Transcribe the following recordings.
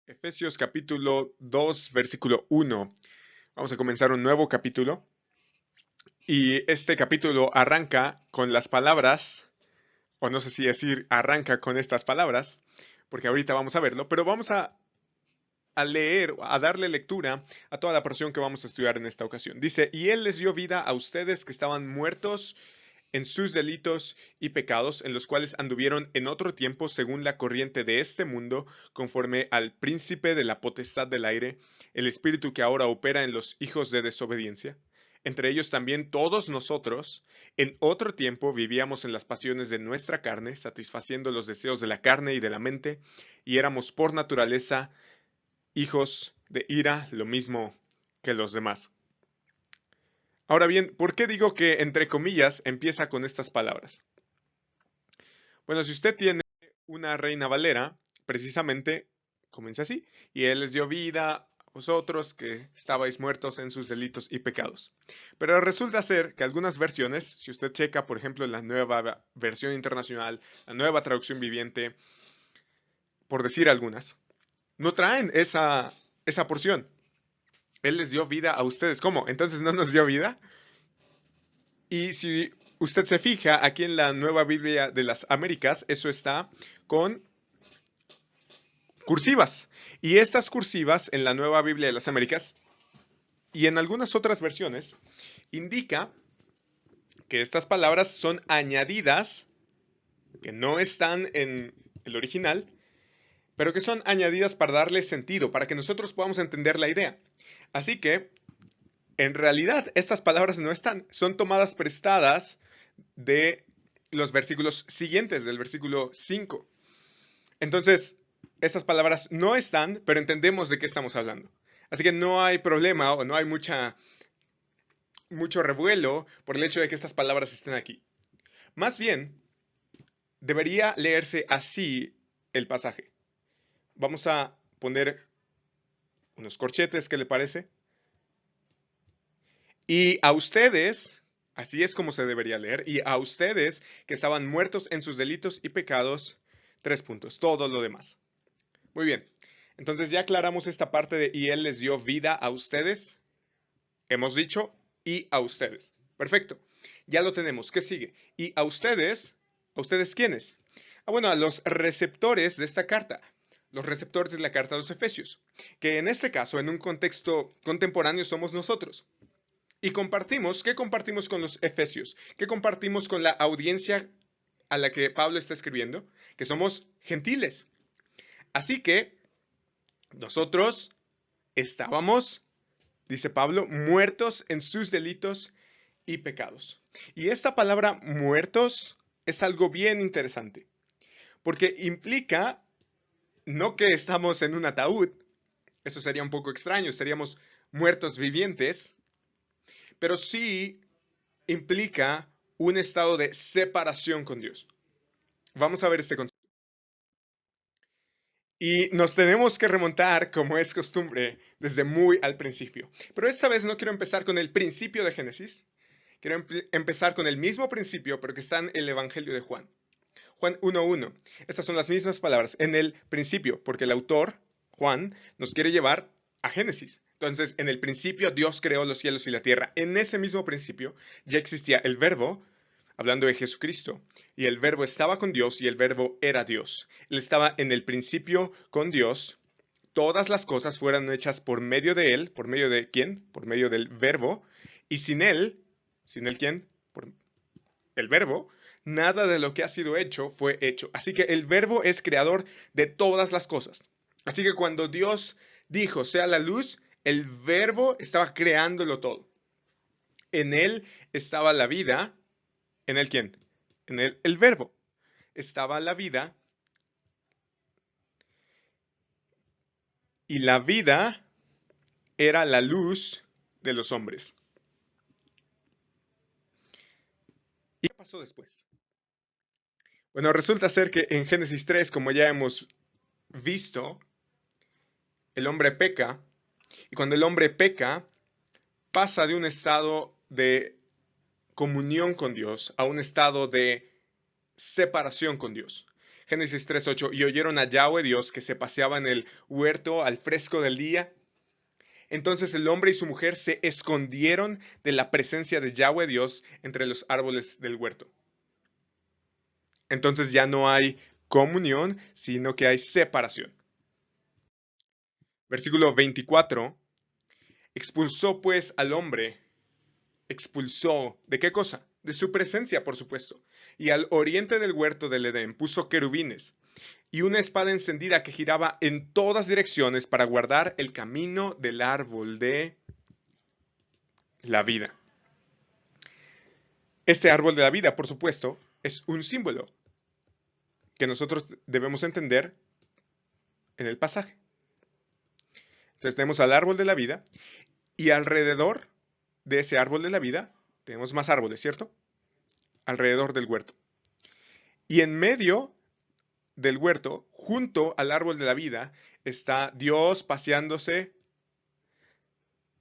Efesios capítulo 2, versículo 1. Vamos a comenzar un nuevo capítulo. Y este capítulo arranca con las palabras, o no sé si decir arranca con estas palabras, porque ahorita vamos a verlo, pero vamos a leer, a darle lectura a toda la porción que vamos a estudiar en esta ocasión. Dice, y Él les dio vida a ustedes que estaban muertos en sus delitos y pecados, en los cuales anduvieron en otro tiempo según la corriente de este mundo, conforme al príncipe de la potestad del aire, el espíritu que ahora opera en los hijos de desobediencia. Entre ellos también todos nosotros, en otro tiempo vivíamos en las pasiones de nuestra carne, satisfaciendo los deseos de la carne y de la mente, y éramos por naturaleza hijos de ira, lo mismo que los demás. Ahora bien, ¿por qué digo que entre comillas empieza con estas palabras? Bueno, si usted tiene una Reina Valera, precisamente comienza así, y Él les dio vida a vosotros que estabais muertos en sus delitos y pecados. Pero resulta ser que algunas versiones, si usted checa, por ejemplo, la nueva versión internacional, la nueva traducción viviente, por decir algunas, no traen esa porción. Él les dio vida a ustedes. ¿Cómo? ¿Entonces no nos dio vida? Y si usted se fija, aquí en la Nueva Biblia de las Américas, eso está con cursivas. Y estas cursivas en la Nueva Biblia de las Américas y en algunas otras versiones indica que estas palabras son añadidas, que no están en el original, pero que son añadidas para darle sentido, para que nosotros podamos entender la idea. Así que, en realidad, estas palabras no están, son tomadas prestadas de los versículos siguientes, del versículo 5. Entonces, estas palabras no están, pero entendemos de qué estamos hablando. Así que no hay problema o no hay mucho revuelo por el hecho de que estas palabras estén aquí. Más bien, debería leerse así el pasaje. Vamos a poner unos corchetes, ¿qué le parece? Y a ustedes, así es como se debería leer, y a ustedes que estaban muertos en sus delitos y pecados, 3 puntos, todo lo demás. Muy bien, entonces ya aclaramos esta parte de y Él les dio vida a ustedes. Hemos dicho y a ustedes. Perfecto, ya lo tenemos. ¿Qué sigue? Y a ustedes quiénes? Bueno, a los receptores de esta carta. Los receptores de la carta a los Efesios, que en este caso, en un contexto contemporáneo, somos nosotros. Y compartimos, ¿qué compartimos con los Efesios? ¿Qué compartimos con la audiencia a la que Pablo está escribiendo? Que somos gentiles. Así que nosotros estábamos, dice Pablo, muertos en sus delitos y pecados. Y esta palabra muertos es algo bien interesante, porque implica no que estamos en un ataúd, eso sería un poco extraño, seríamos muertos vivientes, pero sí implica un estado de separación con Dios. Vamos a ver este concepto. Y nos tenemos que remontar, como es costumbre, desde muy al principio. Pero esta vez no quiero empezar con el principio de Génesis. Quiero empezar con el mismo principio, pero que está en el Evangelio de Juan. Juan 1:1. Estas son las mismas palabras. En el principio, porque el autor, Juan, nos quiere llevar a Génesis. Entonces, en el principio Dios creó los cielos y la tierra. En ese mismo principio ya existía el verbo, hablando de Jesucristo, y el verbo estaba con Dios y el verbo era Dios. Él estaba en el principio con Dios. Todas las cosas fueron hechas por medio de Él. ¿Por medio de quién? Por medio del verbo. Y sin Él quién? Por el verbo, nada de lo que ha sido hecho fue hecho. Así que el verbo es creador de todas las cosas. Así que cuando Dios dijo, sea la luz, el verbo estaba creándolo todo. En él estaba la vida. ¿En él quién? En él el verbo. Estaba la vida. Y la vida era la luz de los hombres. ¿Y qué pasó después? Bueno, resulta ser que en Génesis 3, como ya hemos visto, el hombre peca. Y cuando el hombre peca, pasa de un estado de comunión con Dios a un estado de separación con Dios. Génesis 3:8, y oyeron a Yahweh Dios que se paseaba en el huerto al fresco del día. Entonces el hombre y su mujer se escondieron de la presencia de Yahweh Dios entre los árboles del huerto. Entonces ya no hay comunión, sino que hay separación. Versículo 24. Expulsó pues al hombre. Expulsó, ¿de qué cosa? De su presencia, por supuesto. Y al oriente del huerto del Edén puso querubines y una espada encendida que giraba en todas direcciones para guardar el camino del árbol de la vida. Este árbol de la vida, por supuesto, es un símbolo que nosotros debemos entender en el pasaje. Entonces tenemos al árbol de la vida y alrededor de ese árbol de la vida tenemos más árboles, ¿cierto? Alrededor del huerto. Y en medio del huerto, junto al árbol de la vida, está Dios paseándose,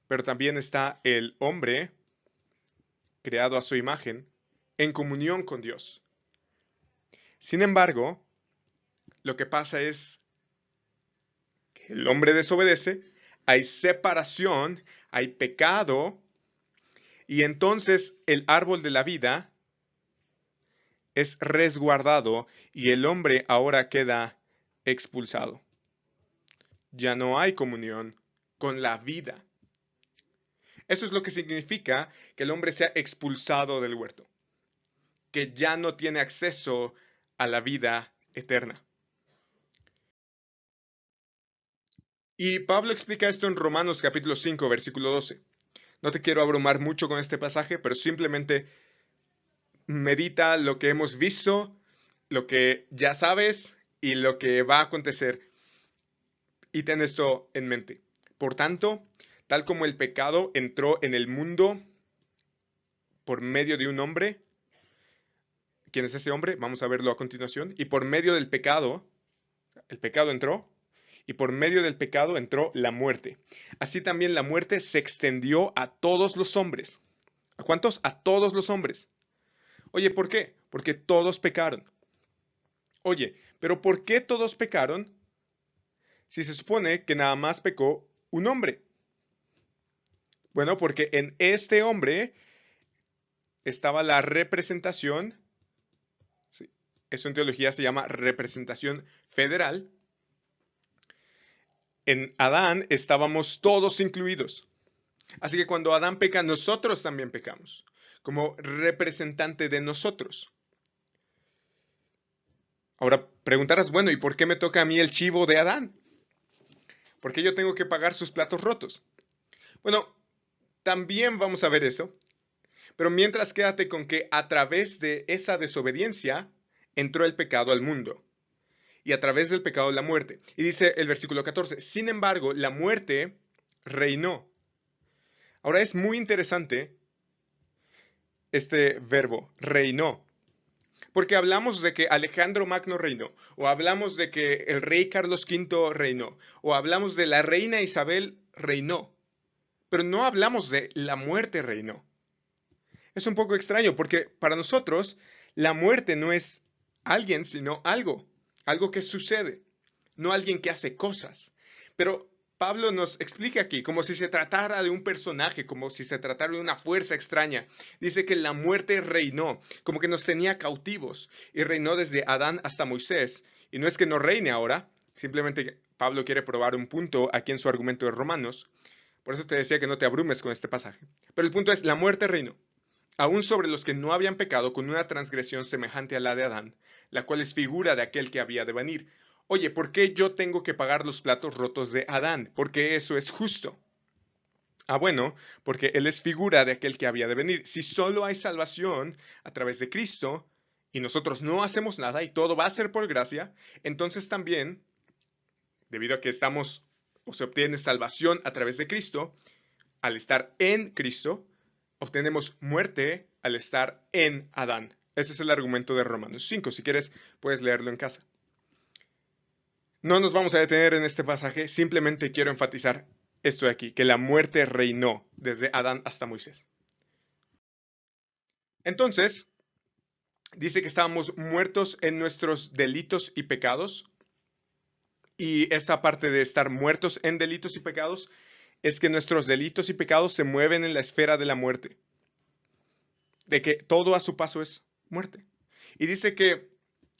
pero también está el hombre, creado a su imagen, en comunión con Dios. Sin embargo, lo que pasa es que el hombre desobedece, hay separación, hay pecado, y entonces el árbol de la vida es resguardado y el hombre ahora queda expulsado. Ya no hay comunión con la vida. Eso es lo que significa que el hombre sea expulsado del huerto, que ya no tiene acceso a la vida eterna. Y Pablo explica esto en Romanos capítulo 5, versículo 12. No te quiero abrumar mucho con este pasaje, pero simplemente medita lo que hemos visto, lo que ya sabes y lo que va a acontecer. Y ten esto en mente. Por tanto, tal como el pecado entró en el mundo por medio de un hombre, ¿quién es ese hombre? Vamos a verlo a continuación. Y por medio del pecado, el pecado entró, y por medio del pecado entró la muerte. Así también la muerte se extendió a todos los hombres. ¿A cuántos? A todos los hombres. Oye, ¿por qué? Porque todos pecaron. Oye, pero ¿por qué todos pecaron si se supone que nada más pecó un hombre? Bueno, porque en este hombre estaba la representación, ¿sí? Eso en teología se llama representación federal. En Adán estábamos todos incluidos. Así que cuando Adán peca, nosotros también pecamos, como representante de nosotros. Ahora preguntarás, bueno, ¿y por qué me toca a mí el chivo de Adán? ¿Por qué yo tengo que pagar sus platos rotos? Bueno, también vamos a ver eso, pero mientras quédate con que a través de esa desobediencia entró el pecado al mundo y a través del pecado la muerte. Y dice el versículo 14, sin embargo, la muerte reinó. Ahora es muy interesante este verbo, reinó. Porque hablamos de que Alejandro Magno reinó, o hablamos de que el rey Carlos V reinó, o hablamos de la reina Isabel reinó, pero no hablamos de la muerte reinó. Es un poco extraño porque para nosotros la muerte no es alguien, sino algo, algo que sucede, no alguien que hace cosas. Pero Pablo nos explica aquí, como si se tratara de un personaje, como si se tratara de una fuerza extraña. Dice que la muerte reinó, como que nos tenía cautivos y reinó desde Adán hasta Moisés. Y no es que no reine ahora, simplemente Pablo quiere probar un punto aquí en su argumento de Romanos. Por eso te decía que no te abrumes con este pasaje. Pero el punto es, la muerte reinó, aún sobre los que no habían pecado con una transgresión semejante a la de Adán, la cual es figura de aquel que había de venir. Oye, ¿por qué yo tengo que pagar los platos rotos de Adán? Porque eso es justo. Ah, bueno, porque él es figura de aquel que había de venir. Si solo hay salvación a través de Cristo y nosotros no hacemos nada y todo va a ser por gracia, entonces también, debido a que estamos o se obtiene salvación a través de Cristo, al estar en Cristo, obtenemos muerte al estar en Adán. Ese es el argumento de Romanos 5. Si quieres, puedes leerlo en casa. No nos vamos a detener en este pasaje, simplemente quiero enfatizar esto de aquí, que la muerte reinó desde Adán hasta Moisés. Entonces, dice que estábamos muertos en nuestros delitos y pecados. Y esta parte de estar muertos en delitos y pecados es que nuestros delitos y pecados se mueven en la esfera de la muerte. De que todo a su paso es muerte. Y dice que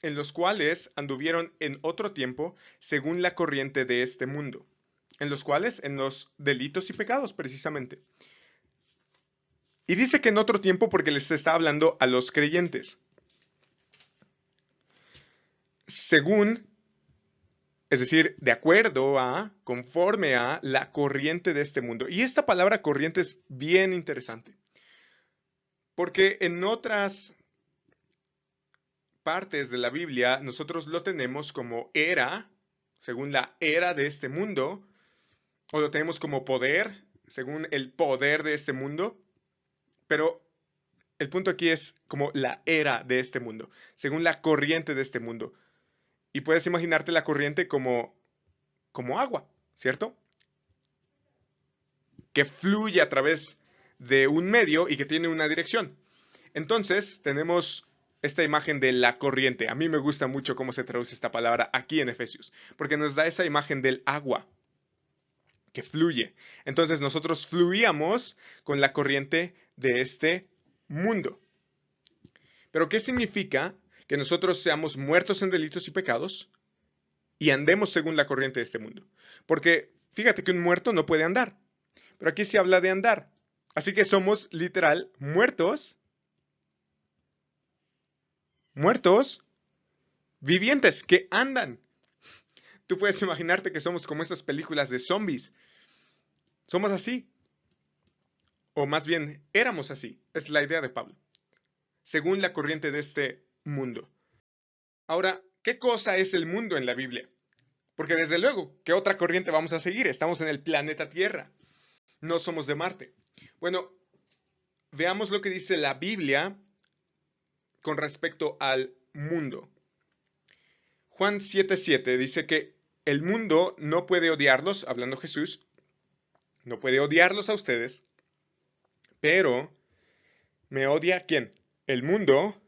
en los cuales anduvieron en otro tiempo según la corriente de este mundo. En los cuales, en los delitos y pecados precisamente. Y dice que en otro tiempo porque les está hablando a los creyentes. Según, es decir, de acuerdo a, conforme a la corriente de este mundo. Y esta palabra corriente es bien interesante. Porque en otras partes de la Biblia nosotros lo tenemos como era, según la era de este mundo, o lo tenemos como poder, según el poder de este mundo, pero el punto aquí es como la era de este mundo, según la corriente de este mundo. Y puedes imaginarte la corriente como agua, ¿cierto? Que fluye a través de un medio y que tiene una dirección. Entonces, tenemos esta imagen de la corriente. A mí me gusta mucho cómo se traduce esta palabra aquí en Efesios, porque nos da esa imagen del agua que fluye. Entonces, nosotros fluíamos con la corriente de este mundo. Pero, ¿qué significa que nosotros seamos muertos en delitos y pecados y andemos según la corriente de este mundo? Porque fíjate que un muerto no puede andar, pero aquí se habla de andar. Así que somos literal muertos vivientes que andan. Tú puedes imaginarte que somos como esas películas de zombies. Somos así. O más bien, éramos así. Es la idea de Pablo. Según la corriente de este mundo. Ahora, ¿qué cosa es el mundo en la Biblia? Porque desde luego, ¿qué otra corriente vamos a seguir? Estamos en el planeta Tierra. No somos de Marte. Bueno, veamos lo que dice la Biblia con respecto al mundo. Juan 7:7 dice que el mundo no puede odiarlos, hablando Jesús, no puede odiarlos a ustedes, pero me odia ¿quién? El mundo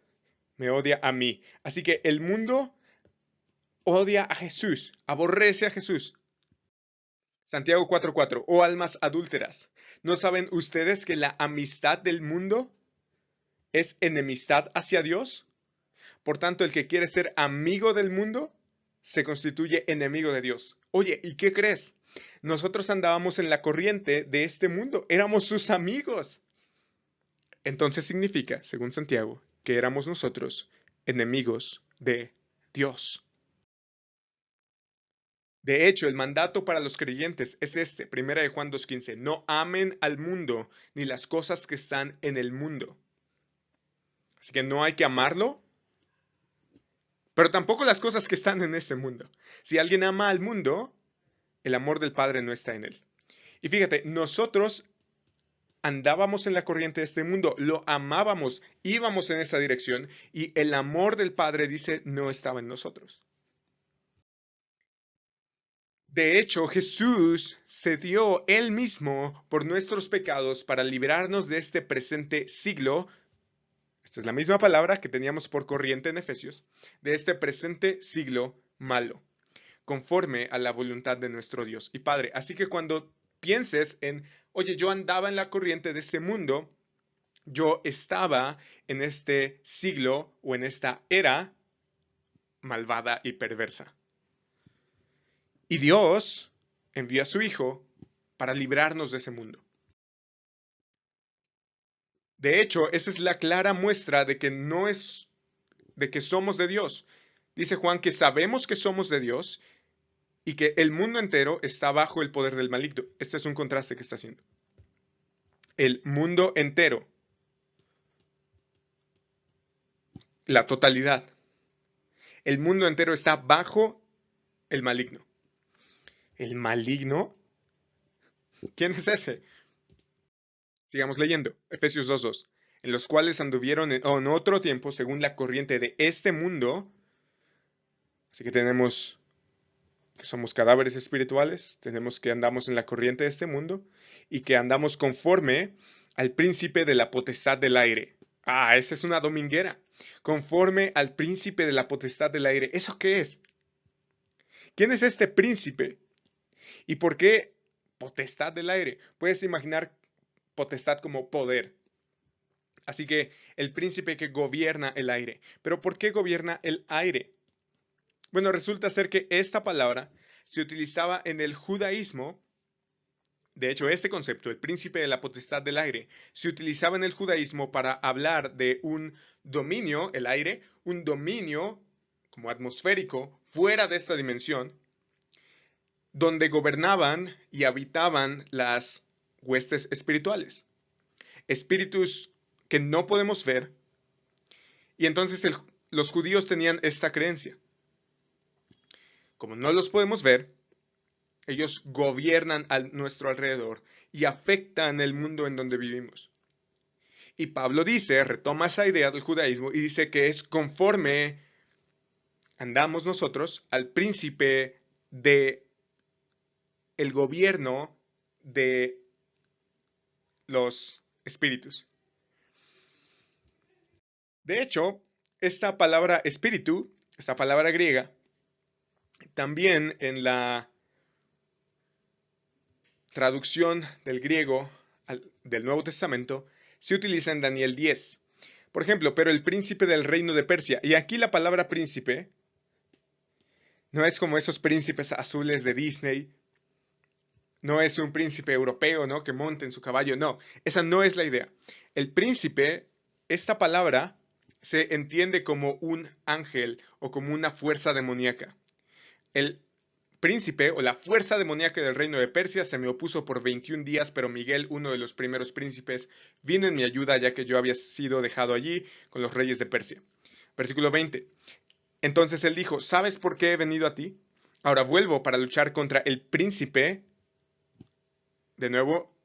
me odia a mí. Así que el mundo odia a Jesús, aborrece a Jesús. Santiago 4:4, oh almas adúlteras, ¿no saben ustedes que la amistad del mundo es enemistad hacia Dios? Por tanto, el que quiere ser amigo del mundo se constituye enemigo de Dios. Oye, ¿y qué crees? Nosotros andábamos en la corriente de este mundo, éramos sus amigos. Entonces significa, según Santiago, que éramos nosotros enemigos de Dios. De hecho, el mandato para los creyentes es este, 1 de Juan 2:15, no amen al mundo ni las cosas que están en el mundo. Así que no hay que amarlo, pero tampoco las cosas que están en ese mundo. Si alguien ama al mundo, el amor del Padre no está en él. Y fíjate, nosotros andábamos en la corriente de este mundo, lo amábamos, íbamos en esa dirección y el amor del Padre, dice, no estaba en nosotros. De hecho, Jesús se dio él mismo por nuestros pecados para librarnos de este presente siglo. Esta es la misma palabra que teníamos por corriente en Efesios, de este presente siglo malo, conforme a la voluntad de nuestro Dios y Padre. Así que cuando pienses en, oye, yo andaba en la corriente de este mundo, yo estaba en este siglo o en esta era malvada y perversa. Y Dios envió a su Hijo para librarnos de ese mundo. De hecho, esa es la clara muestra de que no es, de que somos de Dios. Dice Juan que sabemos que somos de Dios y que el mundo entero está bajo el poder del maligno. Este es un contraste que está haciendo. El mundo entero, la totalidad, el mundo entero está bajo el maligno. ¿El maligno? ¿Quién es ese? Sigamos leyendo. Efesios 2:2. En los cuales anduvieron en otro tiempo según la corriente de este mundo. Así que tenemos que somos cadáveres espirituales, tenemos que andamos en la corriente de este mundo y que andamos conforme al príncipe de la potestad del aire. Ah, esa es una dominguera. conforme al príncipe de la potestad del aire. ¿Eso qué es? ¿Quién es este príncipe? ¿Y por qué potestad del aire? Puedes imaginar potestad como poder. Así que el príncipe que gobierna el aire. ¿Pero por qué gobierna el aire? Bueno, resulta ser que esta palabra se utilizaba en el judaísmo. De hecho, este concepto, el príncipe de la potestad del aire, se utilizaba en el judaísmo para hablar de un dominio, el aire, un dominio como atmosférico fuera de esta dimensión, donde gobernaban y habitaban las huestes espirituales, espíritus que no podemos ver, y entonces los judíos tenían esta creencia. Como no los podemos ver, ellos gobiernan a nuestro alrededor y afectan el mundo en donde vivimos. Y Pablo dice, retoma esa idea del judaísmo y dice que es conforme andamos nosotros al príncipe de el gobierno de los espíritus. De hecho, esta palabra espíritu, esta palabra griega, también en la traducción del griego del Nuevo Testamento se utiliza en Daniel 10. Por ejemplo, pero el príncipe del reino de Persia. Y aquí la palabra príncipe no es como esos príncipes azules de Disney. No es un príncipe europeo, ¿no? Que monte en su caballo. No, esa no es la idea. El príncipe, esta palabra se entiende como un ángel o como una fuerza demoníaca. El príncipe o la fuerza demoníaca del reino de Persia se me opuso por 21 días, pero Miguel, uno de los primeros príncipes, vino en mi ayuda ya que yo había sido dejado allí con los reyes de Persia. Versículo 20. Entonces él dijo, ¿sabes por qué he venido a ti? Ahora vuelvo para luchar contra el príncipe, de nuevo,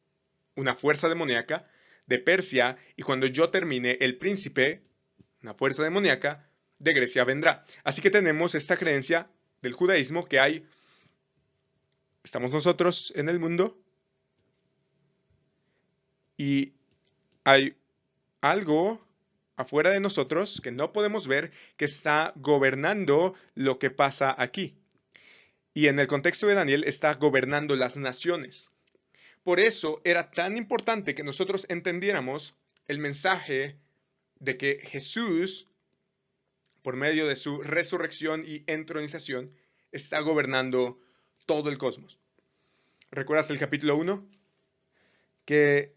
una fuerza demoníaca de Persia, y cuando yo termine, el príncipe, una fuerza demoníaca de Grecia vendrá. Así que tenemos esta creencia del judaísmo que estamos nosotros en el mundo y hay algo afuera de nosotros que no podemos ver que está gobernando lo que pasa aquí. Y en el contexto de Daniel está gobernando las naciones. Por eso era tan importante que nosotros entendiéramos el mensaje de que Jesús, por medio de su resurrección y entronización, está gobernando todo el cosmos. ¿Recuerdas el capítulo 1? Que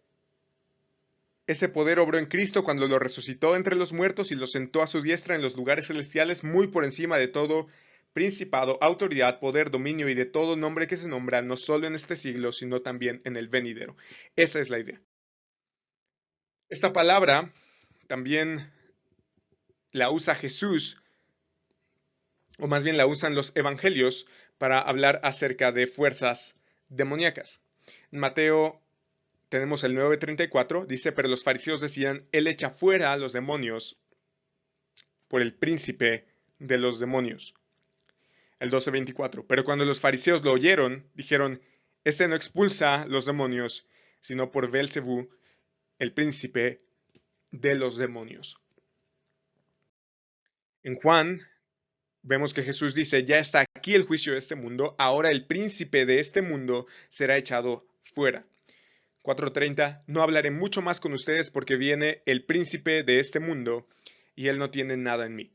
ese poder obró en Cristo cuando lo resucitó entre los muertos y lo sentó a su diestra en los lugares celestiales, muy por encima de todo principado, autoridad, poder, dominio y de todo nombre que se nombra, no solo en este siglo, sino también en el venidero. Esa es la idea. Esta palabra también la usa Jesús, o más bien la usan los evangelios, para hablar acerca de fuerzas demoníacas. En Mateo tenemos el 9:34, dice, pero los fariseos decían, él echa fuera a los demonios por el príncipe de los demonios. El 12:24, pero cuando los fariseos lo oyeron, dijeron, este no expulsa los demonios, sino por Belcebú, el príncipe de los demonios. En Juan vemos que Jesús dice, ya está aquí el juicio de este mundo, ahora el príncipe de este mundo será echado fuera. 4:30, no hablaré mucho más con ustedes porque viene el príncipe de este mundo y él no tiene nada en mí.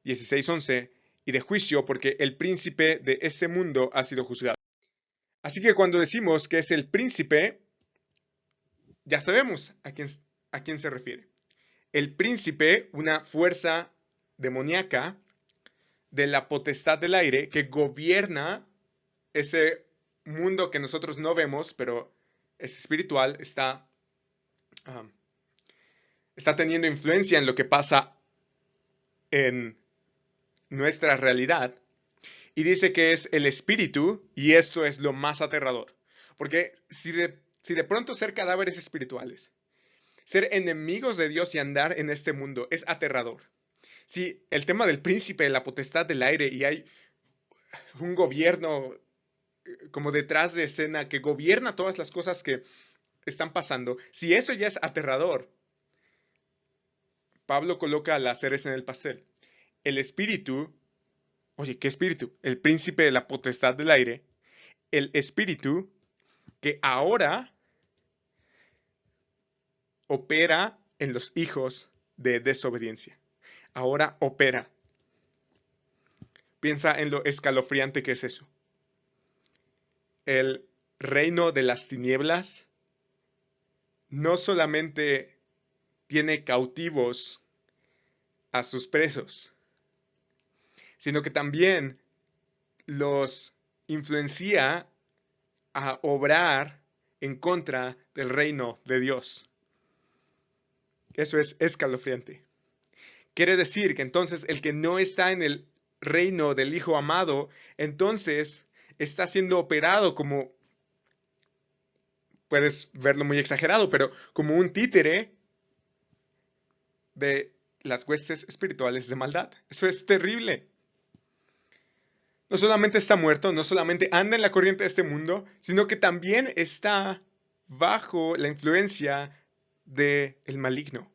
16:11, y de juicio porque el príncipe de este mundo ha sido juzgado. Así que cuando decimos que es el príncipe, ya sabemos a quién se refiere. El príncipe, una fuerza demoníaca de la potestad del aire que gobierna ese mundo que nosotros no vemos, pero es espiritual, está teniendo influencia en lo que pasa en nuestra realidad. Y dice que es el espíritu, y esto es lo más aterrador. Porque si de pronto ser cadáveres espirituales, ser enemigos de Dios y andar en este mundo es aterrador. Si el tema del príncipe de la potestad del aire y hay un gobierno como detrás de escena que gobierna todas las cosas que están pasando, si eso ya es aterrador, Pablo coloca la cereza en el pastel. El espíritu, oye, ¿qué espíritu? El príncipe de la potestad del aire, el espíritu que ahora opera en los hijos de desobediencia. Ahora opera. Piensa en lo escalofriante que es eso. El reino de las tinieblas no solamente tiene cautivos a sus presos, sino que también los influencia a obrar en contra del reino de Dios. Eso es escalofriante. Quiere decir que entonces el que no está en el reino del Hijo amado, entonces está siendo operado como, puedes verlo muy exagerado, pero como un títere de las huestes espirituales de maldad. Eso es terrible. No solamente está muerto, no solamente anda en la corriente de este mundo, sino que también está bajo la influencia del maligno.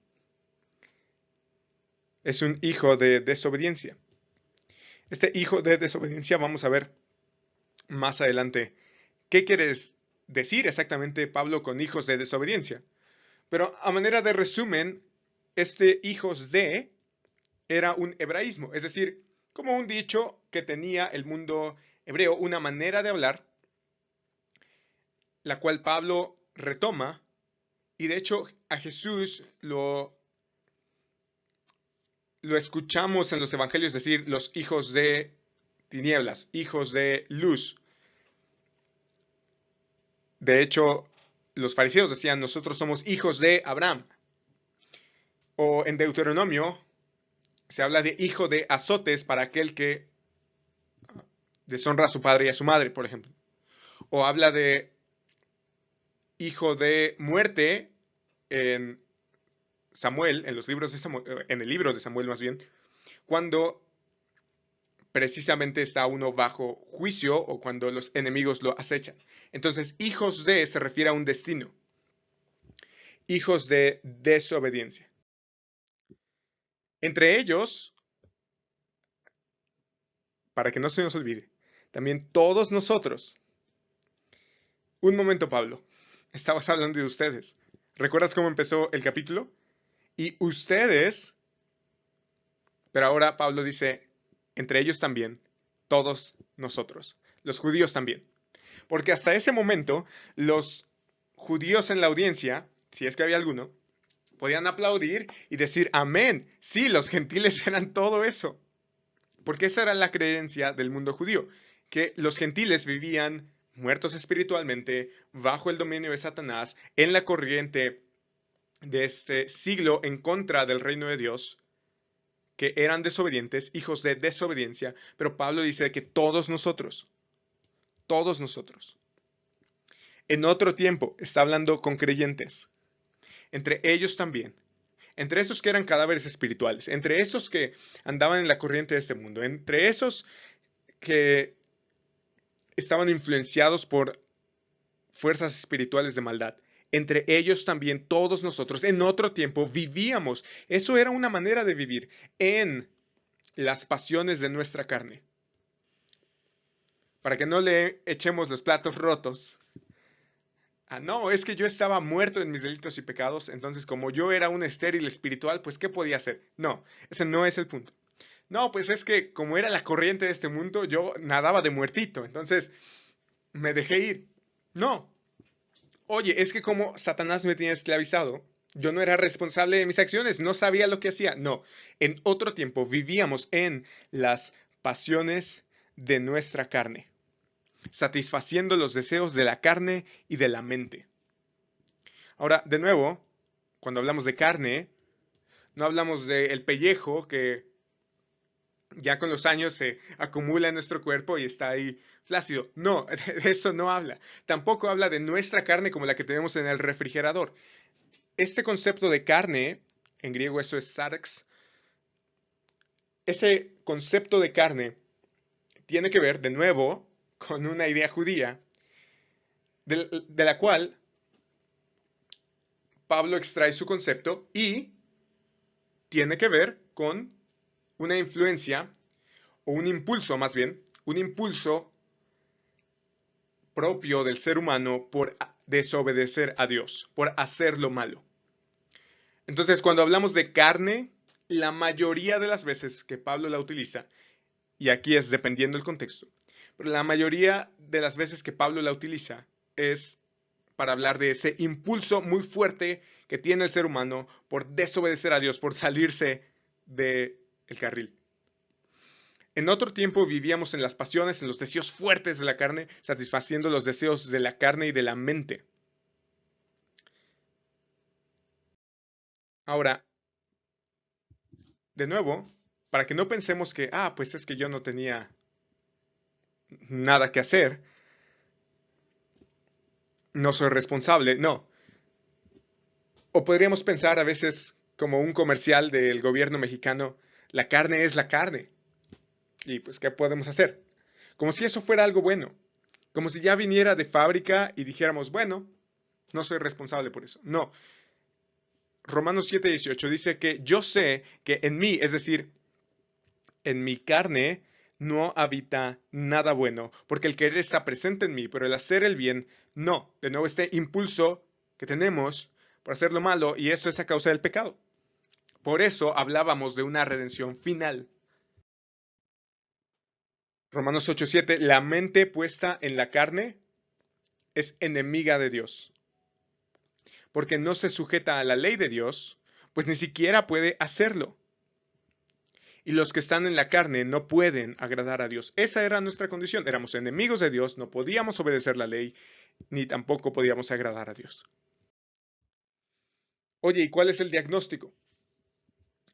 Es un hijo de desobediencia. Este hijo de desobediencia vamos a ver más adelante qué quiere decir exactamente Pablo con hijos de desobediencia. Pero a manera de resumen, este hijos de era un hebraísmo, es decir, como un dicho que tenía el mundo hebreo, una manera de hablar, la cual Pablo retoma, y de hecho a Jesús lo escuchamos en los evangelios decir los hijos de tinieblas, hijos de luz. De hecho, los fariseos decían, nosotros somos hijos de Abraham. O en Deuteronomio se habla de hijo de azotes para aquel que deshonra a su padre y a su madre, por ejemplo. O habla de hijo de muerte en Samuel, en los libros de Samuel, en el libro de Samuel más bien, cuando precisamente está uno bajo juicio o cuando los enemigos lo acechan. Entonces, hijos de se refiere a un destino. Hijos de desobediencia. Entre ellos, para que no se nos olvide, también todos nosotros. Un momento, Pablo. Estabas hablando de ustedes. ¿Recuerdas cómo empezó el capítulo? Y ustedes, pero ahora Pablo dice, entre ellos también, todos nosotros, los judíos también. Porque hasta ese momento, los judíos en la audiencia, si es que había alguno, podían aplaudir y decir, amén, sí, los gentiles eran todo eso. Porque esa era la creencia del mundo judío, que los gentiles vivían muertos espiritualmente, bajo el dominio de Satanás, en la corriente de este siglo en contra del reino de Dios, que eran desobedientes, hijos de desobediencia, pero Pablo dice que todos nosotros, en otro tiempo está hablando con creyentes, entre ellos también, entre esos que eran cadáveres espirituales, entre esos que andaban en la corriente de este mundo, entre esos que estaban influenciados por fuerzas espirituales de maldad. Entre ellos también todos nosotros en otro tiempo vivíamos. Eso era una manera de vivir en las pasiones de nuestra carne. Para que no le echemos los platos rotos. Ah, no, es que yo estaba muerto en mis delitos y pecados, entonces como yo era un estéril espiritual, pues ¿qué podía hacer? No, ese no es el punto. No, pues es que como era la corriente de este mundo, yo nadaba de muertito, entonces me dejé ir. No, oye, es que como Satanás me tenía esclavizado, yo no era responsable de mis acciones, no sabía lo que hacía. No, en otro tiempo vivíamos en las pasiones de nuestra carne, satisfaciendo los deseos de la carne y de la mente. Ahora, de nuevo, cuando hablamos de carne, no hablamos del pellejo que ya con los años se acumula en nuestro cuerpo y está ahí flácido. No, de eso no habla. Tampoco habla de nuestra carne como la que tenemos en el refrigerador. Este concepto de carne, en griego eso es sarx, ese concepto de carne tiene que ver, de nuevo, con una idea judía, de la cual Pablo extrae su concepto y tiene que ver con una influencia, o un impulso más bien, un impulso propio del ser humano por desobedecer a Dios, por hacer lo malo. Entonces, cuando hablamos de carne, la mayoría de las veces que Pablo la utiliza, y aquí es dependiendo del contexto, pero la mayoría de las veces que Pablo la utiliza es para hablar de ese impulso muy fuerte que tiene el ser humano por desobedecer a Dios, por salirse del carril. En otro tiempo vivíamos en las pasiones, en los deseos fuertes de la carne, satisfaciendo los deseos de la carne y de la mente. Ahora, de nuevo, para que no pensemos que, pues es que yo no tenía nada que hacer, no soy responsable, no. O podríamos pensar a veces como un comercial del gobierno mexicano, la carne es la carne. Y pues, ¿qué podemos hacer? Como si eso fuera algo bueno. Como si ya viniera de fábrica y dijéramos, bueno, no soy responsable por eso. No. Romanos 7:18 dice que yo sé que en mí, es decir, en mi carne, no habita nada bueno, porque el querer está presente en mí, pero el hacer el bien, no. De nuevo, este impulso que tenemos por hacer lo malo, y eso es a causa del pecado. Por eso hablábamos de una redención final. Romanos 8:7, la mente puesta en la carne es enemiga de Dios, porque no se sujeta a la ley de Dios, pues ni siquiera puede hacerlo. Y los que están en la carne no pueden agradar a Dios. Esa era nuestra condición. Éramos enemigos de Dios, no podíamos obedecer la ley, ni tampoco podíamos agradar a Dios. Oye, ¿y cuál es el diagnóstico?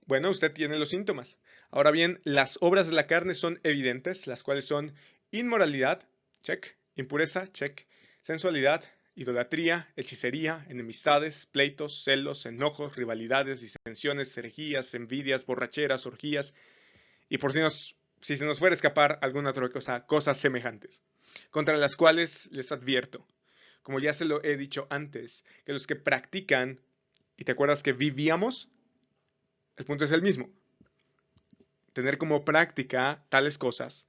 Bueno, usted tiene los síntomas. Ahora bien, las obras de la carne son evidentes, las cuales son inmoralidad, check, impureza, check, sensualidad, idolatría, hechicería, enemistades, pleitos, celos, enojos, rivalidades, disensiones, herejías, envidias, borracheras, orgías, y por si se nos fuera a escapar alguna otra cosa, cosas semejantes, contra las cuales les advierto, como ya se lo he dicho antes, que los que practican, y te acuerdas que vivíamos, el punto es el mismo, tener como práctica tales cosas.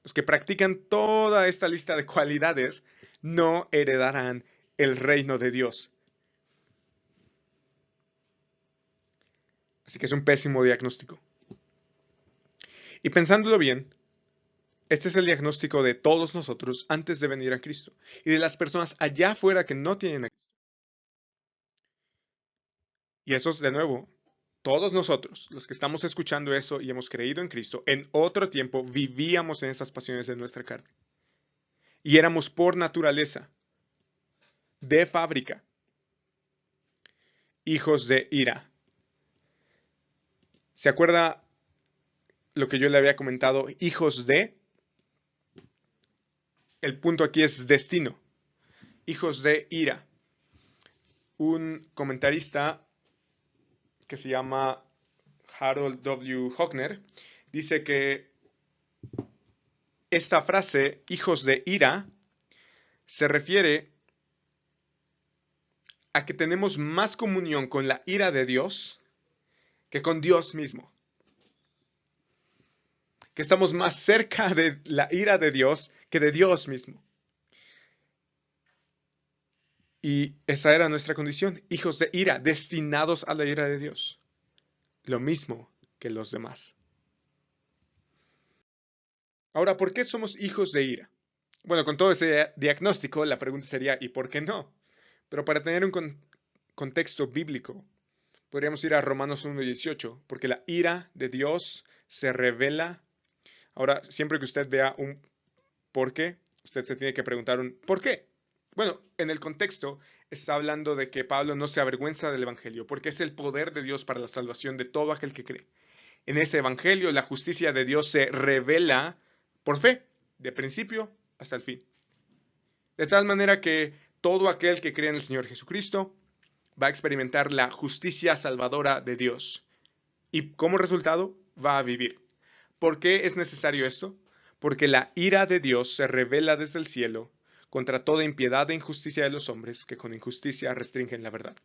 Los que practican toda esta lista de cualidades no heredarán el reino de Dios. Así que es un pésimo diagnóstico. Y pensándolo bien, este es el diagnóstico de todos nosotros antes de venir a Cristo y de las personas allá afuera que no tienen a Cristo. Y eso es de nuevo, todos nosotros, los que estamos escuchando eso y hemos creído en Cristo, en otro tiempo vivíamos en esas pasiones de nuestra carne. Y éramos por naturaleza, de fábrica, hijos de ira. ¿Se acuerda lo que yo le había comentado? Hijos de, el punto aquí es destino. Hijos de ira. Un comentarista que se llama Harold W. Hockner dice que esta frase, hijos de ira, se refiere a que tenemos más comunión con la ira de Dios que con Dios mismo. Que estamos más cerca de la ira de Dios que de Dios mismo. Y esa era nuestra condición, hijos de ira, destinados a la ira de Dios. Lo mismo que los demás. Ahora, ¿por qué somos hijos de ira? Bueno, con todo ese diagnóstico, la pregunta sería, ¿y por qué no? Pero para tener un contexto bíblico, podríamos ir a Romanos 1:18, porque la ira de Dios se revela. Ahora, siempre que usted vea un por qué, usted se tiene que preguntar un ¿por qué? Bueno, en el contexto está hablando de que Pablo no se avergüenza del Evangelio, porque es el poder de Dios para la salvación de todo aquel que cree. En ese Evangelio la justicia de Dios se revela por fe, de principio hasta el fin. De tal manera que todo aquel que cree en el Señor Jesucristo va a experimentar la justicia salvadora de Dios. Y como resultado va a vivir. ¿Por qué es necesario esto? Porque la ira de Dios se revela desde el cielo contra toda impiedad e injusticia de los hombres que con injusticia restringen la verdad.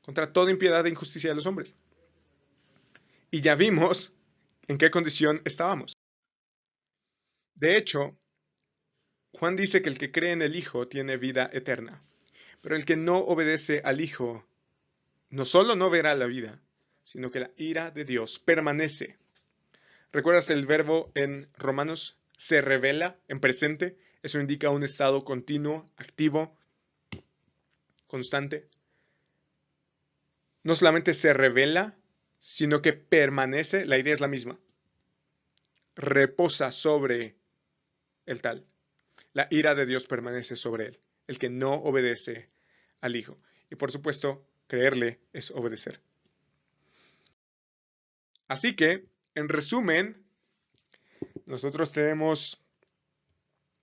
Contra toda impiedad e injusticia de los hombres. Y ya vimos en qué condición estábamos. De hecho, Juan dice que el que cree en el Hijo tiene vida eterna, pero el que no obedece al Hijo no solo no verá la vida, sino que la ira de Dios permanece. ¿Recuerdas el verbo en Romanos? Se revela en presente. Eso indica un estado continuo, activo, constante. No solamente se revela, sino que permanece. La idea es la misma. Reposa sobre el tal. La ira de Dios permanece sobre él, el que no obedece al Hijo. Y por supuesto, creerle es obedecer. Así que, en resumen, nosotros tenemos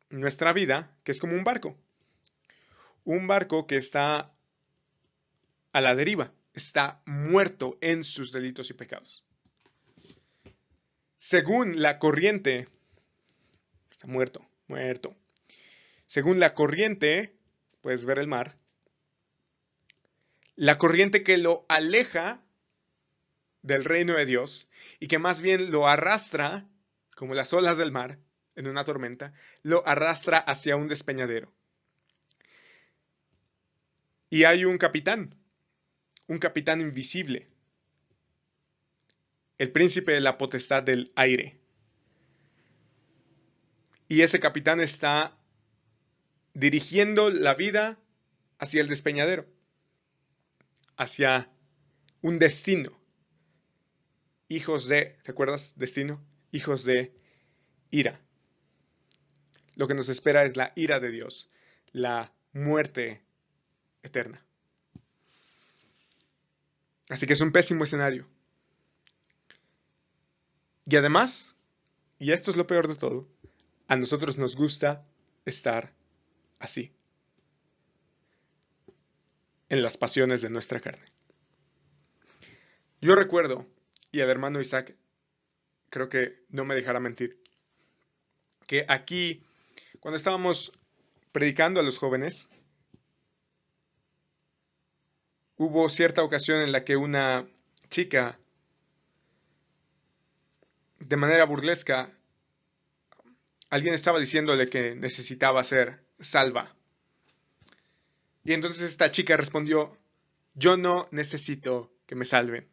nuestra vida, que es como un barco. Un barco que está a la deriva, está muerto en sus delitos y pecados. Según la corriente, está muerto. Según la corriente, puedes ver el mar, la corriente que lo aleja del reino de Dios y que más bien lo arrastra, como las olas del mar en una tormenta, lo arrastra hacia un despeñadero. Y hay un capitán invisible, el príncipe de la potestad del aire. Y ese capitán está dirigiendo la vida hacia el despeñadero, hacia un destino. Hijos de, ¿te acuerdas? Destino, hijos de ira. Lo que nos espera es la ira de Dios, la muerte eterna. Así que es un pésimo escenario. Y además, y esto es lo peor de todo, a nosotros nos gusta estar así, en las pasiones de nuestra carne. Yo recuerdo, y el hermano Isaac creo que no me dejará mentir, que aquí, cuando estábamos predicando a los jóvenes, hubo cierta ocasión en la que una chica, de manera burlesca, alguien estaba diciéndole que necesitaba ser salva. Y entonces esta chica respondió, yo no necesito que me salven.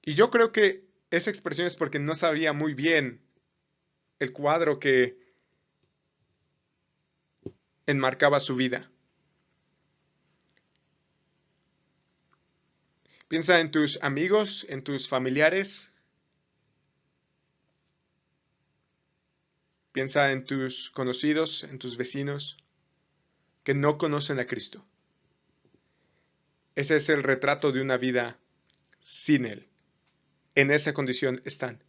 Y yo creo que esa expresión es porque no sabía muy bien el cuadro que enmarcaba su vida. Piensa en tus amigos, en tus familiares. Piensa en tus conocidos, en tus vecinos que no conocen a Cristo. Ese es el retrato de una vida sin Él. En esa condición están,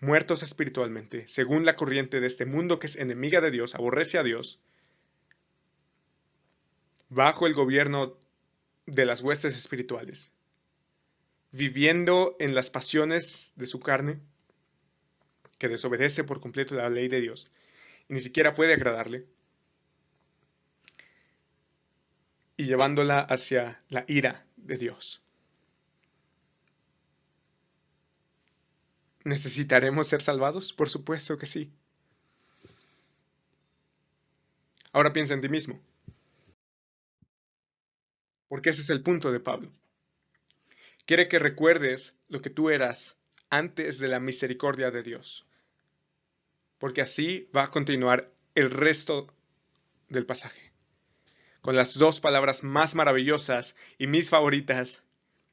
muertos espiritualmente, según la corriente de este mundo que es enemiga de Dios, aborrece a Dios, bajo el gobierno de las huestes espirituales, viviendo en las pasiones de su carne, que desobedece por completo la ley de Dios, y ni siquiera puede agradarle, y llevándola hacia la ira de Dios. ¿Necesitaremos ser salvados? Por supuesto que sí. Ahora piensa en ti mismo. Porque ese es el punto de Pablo. Quiere que recuerdes lo que tú eras antes de la misericordia de Dios. Porque así va a continuar el resto del pasaje. Con las dos palabras más maravillosas y mis favoritas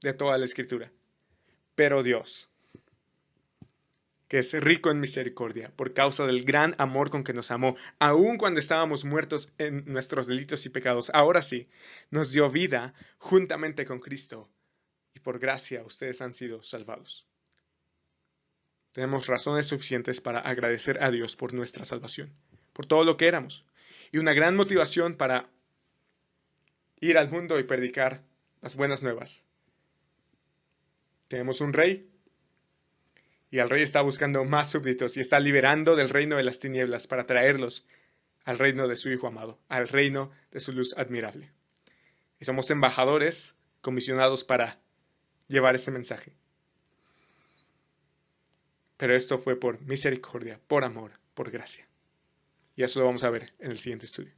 de toda la Escritura. Pero Dios, que es rico en misericordia, por causa del gran amor con que nos amó, aun cuando estábamos muertos en nuestros delitos y pecados, ahora sí, nos dio vida juntamente con Cristo, y por gracia ustedes han sido salvados. Tenemos razones suficientes para agradecer a Dios por nuestra salvación, por todo lo que éramos, y una gran motivación para ir al mundo y predicar las buenas nuevas. Tenemos un rey, y el rey está buscando más súbditos y está liberando del reino de las tinieblas para traerlos al reino de su Hijo amado, al reino de su luz admirable. y somos embajadores comisionados para llevar ese mensaje. Pero esto fue por misericordia, por amor, por gracia. Y eso lo vamos a ver en el siguiente estudio.